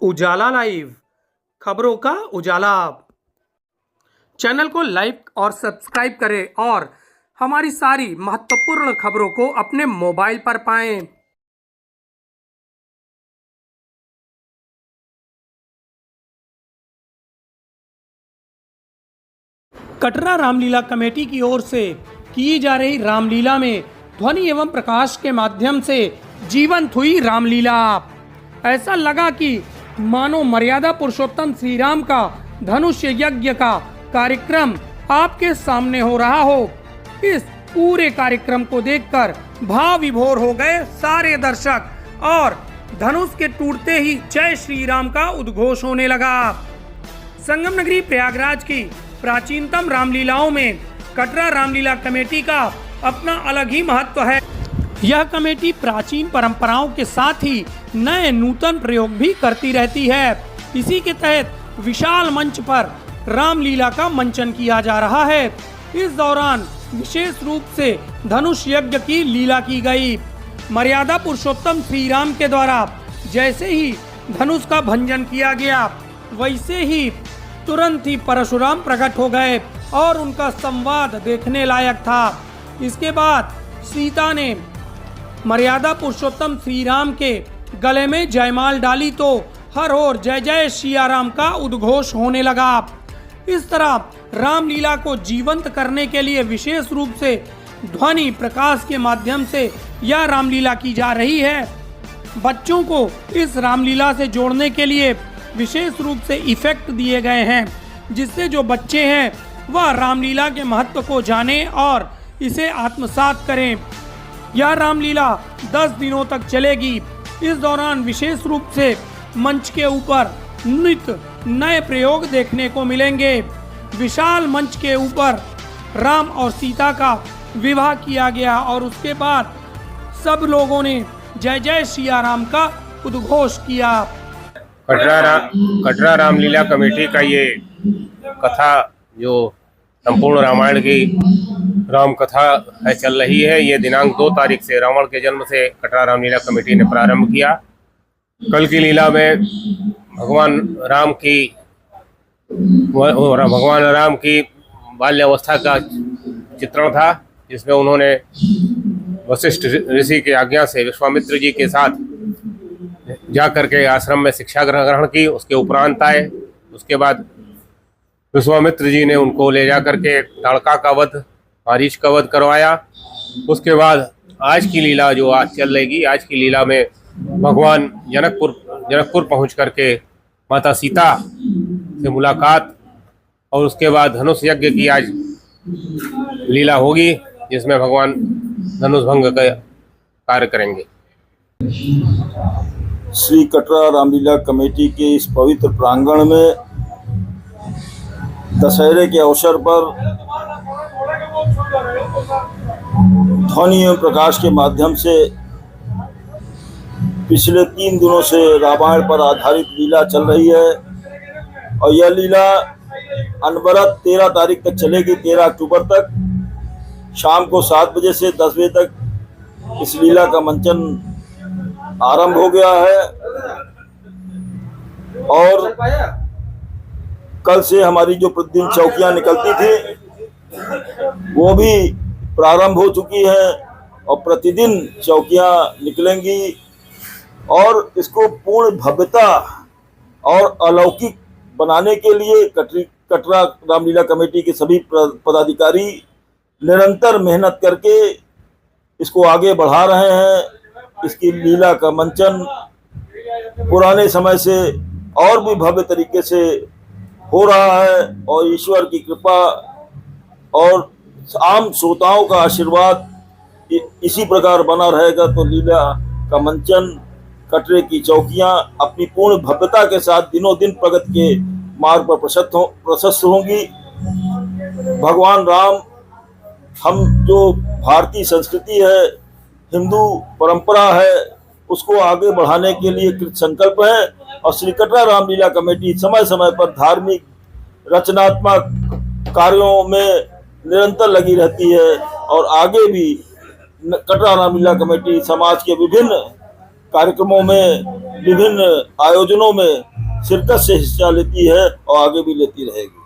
उजाला live, खबरों का उजाला। Channel को लाइक और सब्सक्राइब करें और हमारी सारी महत्वपूर्ण खबरों को अपने मोबाइल पर पाएं। कटरा रामलीला कमेटी की ओर से की जा रही रामलीला में ध्वनि एवं प्रकाश के माध्यम से जीवंत हुई रामलीला। ऐसा लगा कि मानो मर्यादा पुरुषोत्तम श्री राम का धनुष यज्ञ का कार्यक्रम आपके सामने हो रहा हो। इस पूरे कार्यक्रम को देखकर भाव विभोर हो गए सारे दर्शक और धनुष के टूटते ही जय श्री राम का उद्घोष होने लगा। संगम नगरी प्रयागराज की प्राचीनतम रामलीलाओं में कटरा रामलीला कमेटी का अपना अलग ही महत्व है। यह कमेटी प्राचीन परंपराओं के साथ ही नए नूतन प्रयोग भी करती रहती है। इसी के तहत विशाल मंच पर रामलीला का मंचन किया जा रहा है। इस दौरान विशेष रूप से धनुष यज्ञ की लीला की गई। मर्यादा पुरुषोत्तम श्री राम के द्वारा जैसे ही धनुष का भंजन किया गया, वैसे ही तुरंत ही परशुराम प्रकट हो गए और उनका संवाद देखने लायक था। इसके बाद सीता ने मर्यादा पुरुषोत्तम श्री राम के गले में जयमाल डाली तो हर ओर जय जय सिया राम का उद्घोष होने लगा। इस तरह रामलीला को जीवंत करने के लिए विशेष रूप से ध्वनि प्रकाश के माध्यम से यह रामलीला की जा रही है। बच्चों को इस रामलीला से जोड़ने के लिए विशेष रूप से इफेक्ट दिए गए हैं, जिससे जो बच्चे हैं वह रामलीला के महत्व को जानें और इसे आत्मसात करें। यह रामलीला 10 दिनों तक चलेगी। इस दौरान विशेष रूप से मंच के ऊपर नित नए प्रयोग देखने को मिलेंगे। विशाल मंच के ऊपर राम और सीता का विवाह किया गया और उसके बाद सब लोगों ने जय जय सिया राम का उद्घोष किया। कटरा रामलीला कमेटी का ये कथा जो संपूर्ण रामायण की राम कथा है चल रही है, ये दिनांक 2 तारीख से रावण के जन्म से कटरा रामलीला कमेटी ने प्रारंभ किया। कल की लीला में भगवान राम की बाल्यावस्था का चित्रण था, जिसमें उन्होंने वशिष्ठ ऋषि की आज्ञा से विश्वामित्र जी के साथ जाकर के आश्रम में शिक्षा ग्रहण की। उसके उपरांत आए, उसके बाद विश्वामित्र जी ने उनको ले जाकर के ताड़का का वध, मारीच का वध करवाया। उसके बाद आज की लीला जो आज चल रहेगी, आज की लीला में भगवान जनकपुर पहुंच करके माता सीता से मुलाकात और उसके बाद धनुष यज्ञ की आज लीला होगी, जिसमें भगवान धनुष भंग का कार्य करेंगे। श्री कटरा रामलीला कमेटी के इस पवित्र प्रांगण में दशहरे के अवसर पर ध्वनि एवं प्रकाश के माध्यम से पिछले 3 दिनों से रामायण पर आधारित लीला चल रही है और यह लीला अनवरत 13 तारीख तक चलेगी। 13 अक्टूबर तक शाम को 7 बजे से 10 बजे तक इस लीला का मंचन आरंभ हो गया है और कल से हमारी जो प्रतिदिन चौकियां निकलती थी वो भी प्रारंभ हो चुकी है और प्रतिदिन चौकियां निकलेंगी और इसको पूर्ण भव्यता और अलौकिक बनाने के लिए कटरा रामलीला कमेटी के सभी पदाधिकारी निरंतर मेहनत करके इसको आगे बढ़ा रहे हैं। इसकी लीला का मंचन पुराने समय से और भी भव्य तरीके से हो रहा है और ईश्वर की कृपा और आम श्रोताओं का आशीर्वाद इसी प्रकार बना रहेगा तो लीला का मंचन, कटरे की चौकियां अपनी पूर्ण भव्यता के साथ दिनों दिन प्रगति के मार्ग पर प्रशस्त होंगी। भगवान राम, हम जो भारतीय संस्कृति है, हिंदू परंपरा है, उसको आगे बढ़ाने के लिए कृत संकल्प है और श्री कटरा रामलीला कमेटी समय समय पर धार्मिक रचनात्मक कार्यों में निरंतर लगी रहती है और आगे भी कटरा रामलीला कमेटी समाज के विभिन्न कार्यक्रमों में, विभिन्न आयोजनों में शिरकत से हिस्सा लेती है और आगे भी लेती रहेगी।